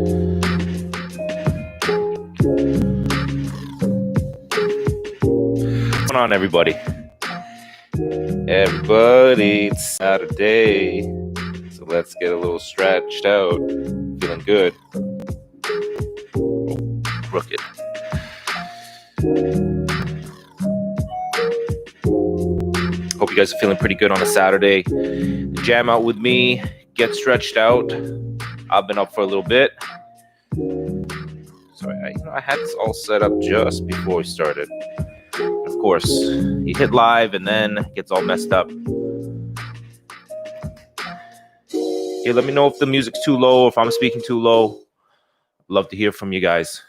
What's going on, everybody? It's Saturday, so let's get a little stretched out. Feeling good. Crooked. Hope you guys are feeling pretty good on a Saturday. Jam out with me, get stretched out. I've been up for a little bit. Sorry, I had this all set up just before we started. Of course, you hit live and then it gets all messed up. Okay, let me know if the music's too low, if I'm speaking too low. I'd love to hear from you guys.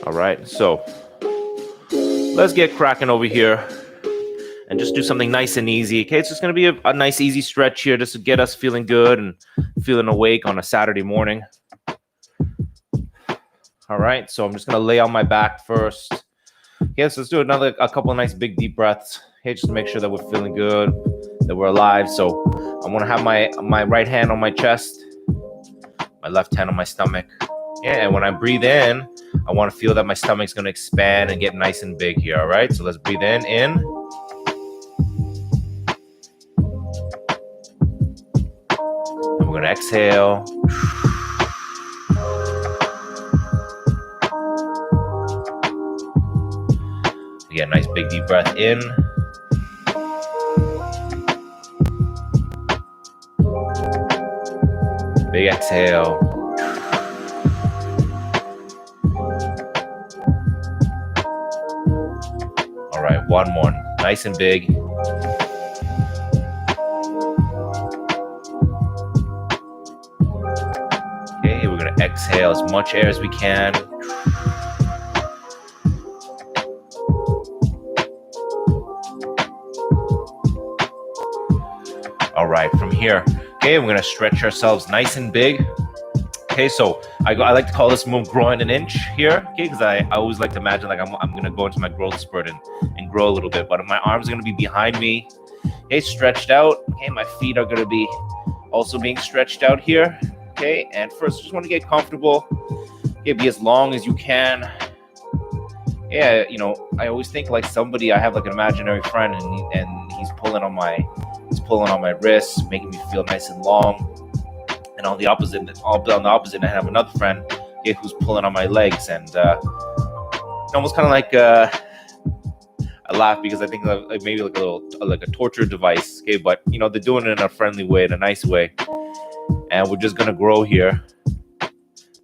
All right, so let's get cracking over here and just do something nice and easy. Okay, it's just going to be a nice, easy stretch here just to get us feeling good and feeling awake on a Saturday morning. All right, so I'm just going to lay on my back first. Okay, so let's do a couple of nice big deep breaths. Okay, just to make sure that we're feeling good, that we're alive. So I'm going to have my right hand on my chest, my left hand on my stomach. Yeah, and when I breathe in, I want to feel that my stomach's going to expand and get nice and big here, all right? So let's breathe in. And we're going to exhale. Again, nice big deep breath in. Big exhale. All right, one more. Nice and big. Okay, we're going to exhale as much air as we can. All right, from here, okay, we're going to stretch ourselves nice and big. Okay, so I like to call this move growing an inch here, okay, because I always like to imagine like I'm going to go into my growth spurt and grow a little bit, but my arms are going to be behind me, okay, stretched out. Okay, my feet are going to be also being stretched out here, okay, and first, just want to get comfortable, okay, be as long as you can. Yeah, you know, I always think like I have like an imaginary friend and he's pulling on my wrists, making me feel nice and long. And on the opposite, I have another friend, okay, who's pulling on my legs, and almost kind of like I laugh because I think like maybe like a torture device, okay. But you know, they're doing it in a friendly way, in a nice way, and we're just gonna grow here.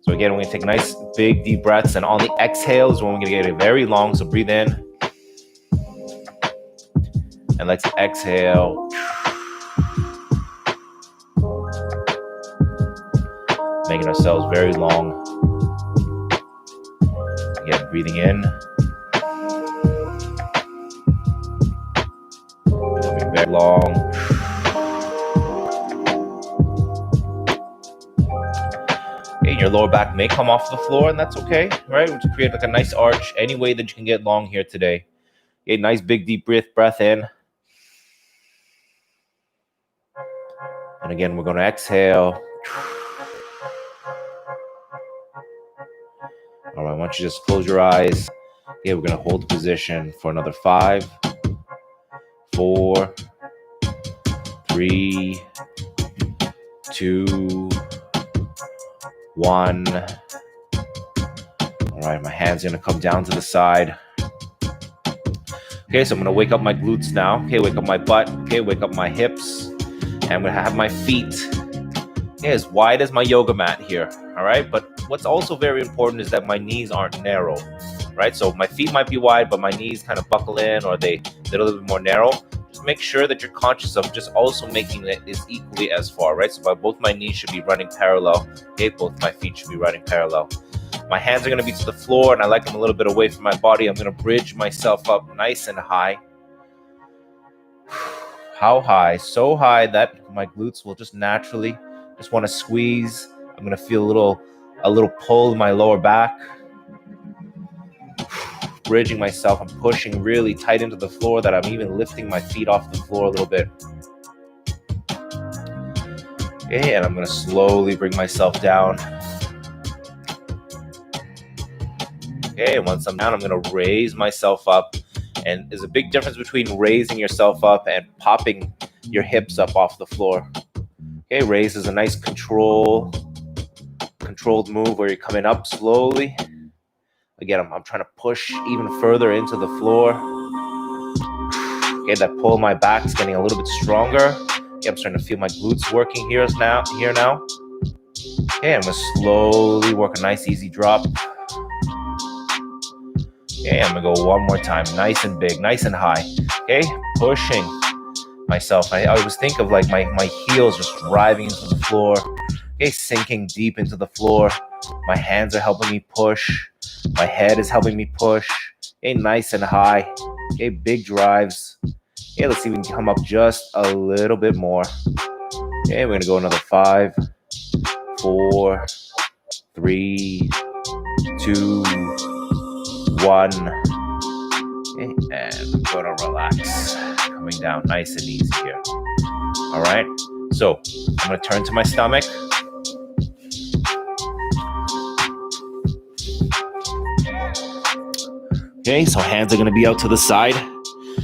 So again, we're gonna take nice big deep breaths, and on the exhales, when we're gonna get it very long. So breathe in, and let's exhale. Making ourselves very long. Again, breathing in. Becoming very long. Okay, your lower back may come off the floor, and that's okay, right? To create like a nice arch, any way that you can get long here today. Okay, nice big deep breath in. And again, we're going to exhale. All right, why don't you just close your eyes. Okay, we're going to hold the position for another 5, 4, 3, 2, 1. All right, my hands are going to come down to the side. Okay, so I'm going to wake up my glutes now. Okay, wake up my butt. Okay, wake up my hips. And I'm going to have my feet as wide as my yoga mat here. All right, but what's also very important is that my knees aren't narrow, right? So my feet might be wide, but my knees kind of buckle in, or they're a little bit more narrow. Just make sure that you're conscious of just also making it is equally as far, right? So both my knees should be running parallel. Okay, both my feet should be running parallel. My hands are going to be to the floor, and I like them a little bit away from my body. I'm going to bridge myself up nice and high. How high? So high that my glutes will just naturally just want to squeeze. I'm going to feel a little pull in my lower back. bridging myself. I'm pushing really tight into the floor that I'm even lifting my feet off the floor a little bit. Okay, and I'm going to slowly bring myself down. Okay, and once I'm down, I'm going to raise myself up. And there's a big difference between raising yourself up and popping your hips up off the floor. Okay, raise is a nice controlled move where you're coming up slowly. Again, I'm trying to push even further into the floor. Okay, that pull in my back is getting a little bit stronger. Okay, I'm starting to feel my glutes working here now. Okay, I'm going to slowly work a nice easy drop. Okay, I'm going to go one more time. Nice and big, nice and high. Okay, pushing myself. I always think of like my heels just driving into the floor. Okay, sinking deep into the floor. My hands are helping me push. My head is helping me push. Okay, nice and high. Okay, big drives. Okay, let's see if we can come up just a little bit more. Okay, we're going to go another 5, 4, 3, 2, 1. Okay, and I'm going to relax. Coming down nice and easy here. All right, so I'm going to turn to my stomach. Okay, so hands are going to be out to the side.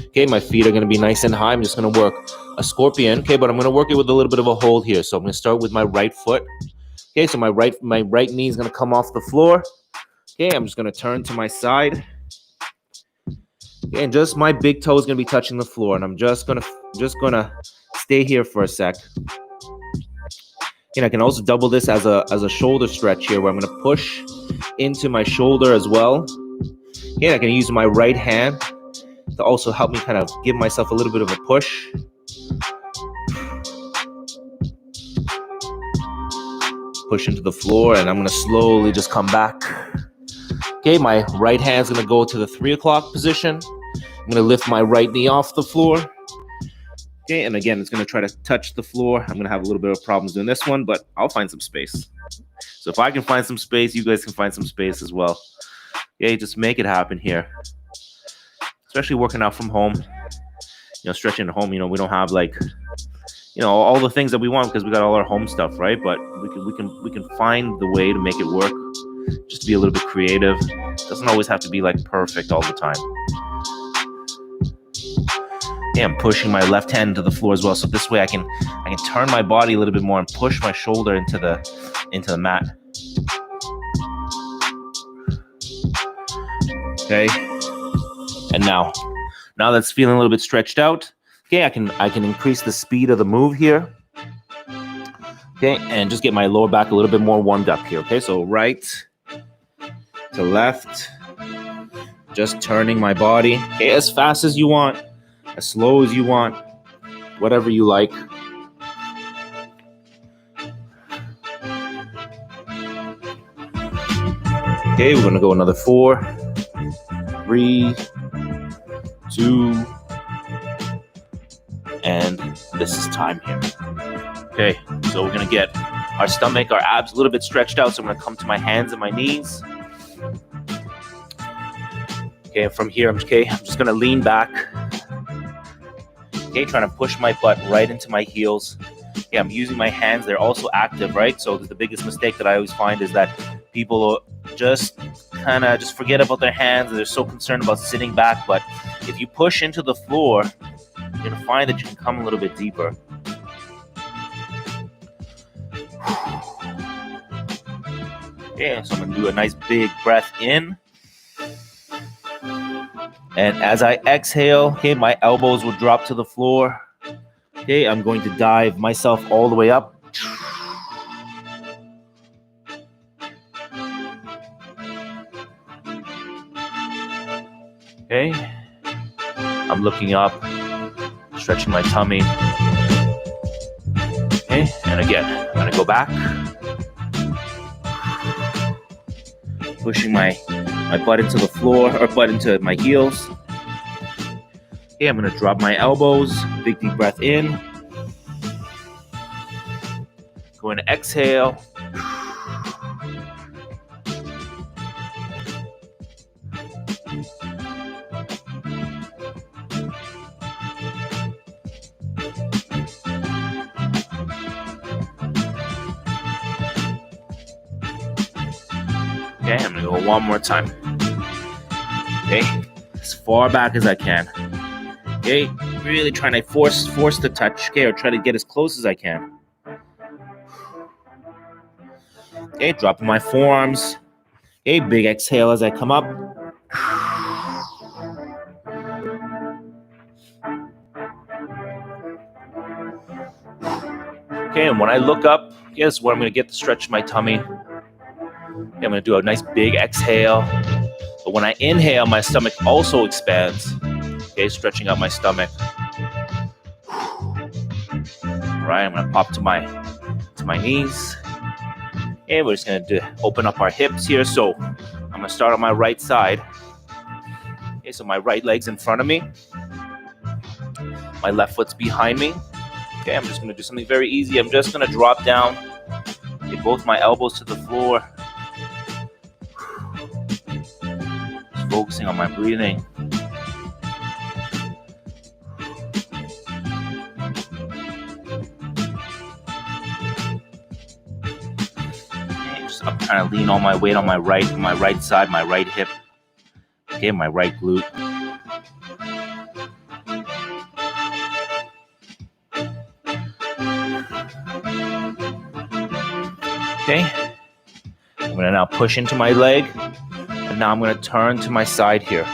Okay, my feet are going to be nice and high. I'm just going to work a scorpion. Okay, but I'm going to work it with a little bit of a hold here. So I'm going to start with my right foot. Okay, so my right knee is going to come off the floor. Okay, I'm just going to turn to my side. Okay, and just my big toe is going to be touching the floor, and I'm just going to stay here for a sec. And I can also double this as a shoulder stretch here, where I'm going to push into my shoulder as well. Okay, I can use my right hand to also help me kind of give myself a little bit of a push. Push into the floor, and I'm going to slowly just come back. Okay, my right hand's going to go to the 3 o'clock position. I'm going to lift my right knee off the floor. Okay, and again, it's going to try to touch the floor. I'm going to have a little bit of problems doing this one, but I'll find some space. So if I can find some space, you guys can find some space as well. Okay, just make it happen here. Especially working out from home. Stretching at home, we don't have like, all the things that we want because we got all our home stuff, right? But we can find the way to make it work. Just to be a little bit creative. It doesn't always have to be like perfect all the time. Yeah, I'm pushing my left hand to the floor as well, so this way I can turn my body a little bit more and push my shoulder into the mat. Okay, and now that's feeling a little bit stretched out. Okay, I can increase the speed of the move here. Okay, and just get my lower back a little bit more warmed up here. Okay, so right to left, just turning my body. Okay, as fast as you want, as slow as you want, whatever you like. Okay, we're gonna go another 4, 3, 2, and this is time here. Okay, so we're gonna get our stomach, our abs a little bit stretched out. So I'm gonna come to my hands and my knees. Okay, and from here, I'm just gonna lean back. Okay, trying to push my butt right into my heels. Okay, I'm using my hands. They're also active, right? So the biggest mistake that I always find is that people just forget about their hands. They're so concerned about sitting back. But if you push into the floor, you're gonna find that you can come a little bit deeper. Okay, so I'm gonna do a nice big breath in. And as I exhale, okay, my elbows will drop to the floor. Okay, I'm going to dive myself all the way up. Okay, I'm looking up, stretching my tummy. Okay, and again, I'm gonna go back. Pushing my butt into the floor, or butt into my heels. Okay, I'm gonna drop my elbows, big deep breath in. Going to exhale. Okay, I'm gonna go one more time. Okay, as far back as I can. Okay, really trying to force the touch. Okay, or try to get as close as I can. Okay, dropping my forearms. Okay, big exhale as I come up. Okay, and when I look up, guess what? I'm gonna get to stretch my tummy. Okay, I'm gonna do a nice big exhale. But when I inhale, my stomach also expands. Okay, stretching out my stomach. All right, I'm gonna pop to my knees. Okay, we're just gonna open up our hips here. So I'm gonna start on my right side. Okay, so my right leg's in front of me. My left foot's behind me. Okay, I'm just gonna do something very easy. I'm just gonna drop down. Get both my elbows to the floor. Just focusing on my breathing. Okay, I'm trying to lean all my weight on my right side, my right hip. Okay, my right glute. Okay, I'm gonna now push into my leg, and now I'm gonna turn to my side here.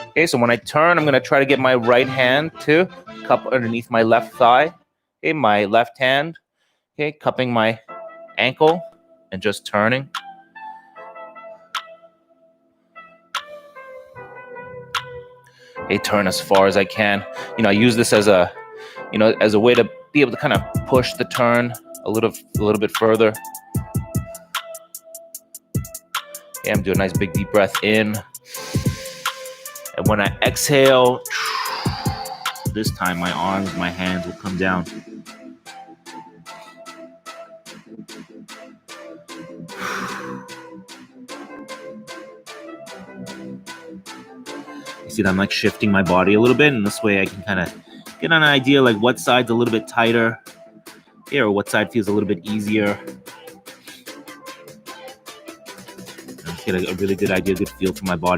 Okay, so when I turn, I'm gonna try to get my right hand to cup underneath my left thigh. Okay, my left hand, okay, cupping my ankle and just turning. Okay, turn as far as I can. I use this as a way to be able to kind of push the turn a little bit further. Okay, I'm doing a nice big deep breath in. And when I exhale, this time my arms, my hands will come down. You see that I'm like shifting my body a little bit, and this way I can kind of get an idea like what side's a little bit tighter or what side feels a little bit easier. Get a really good idea, good feel for my body.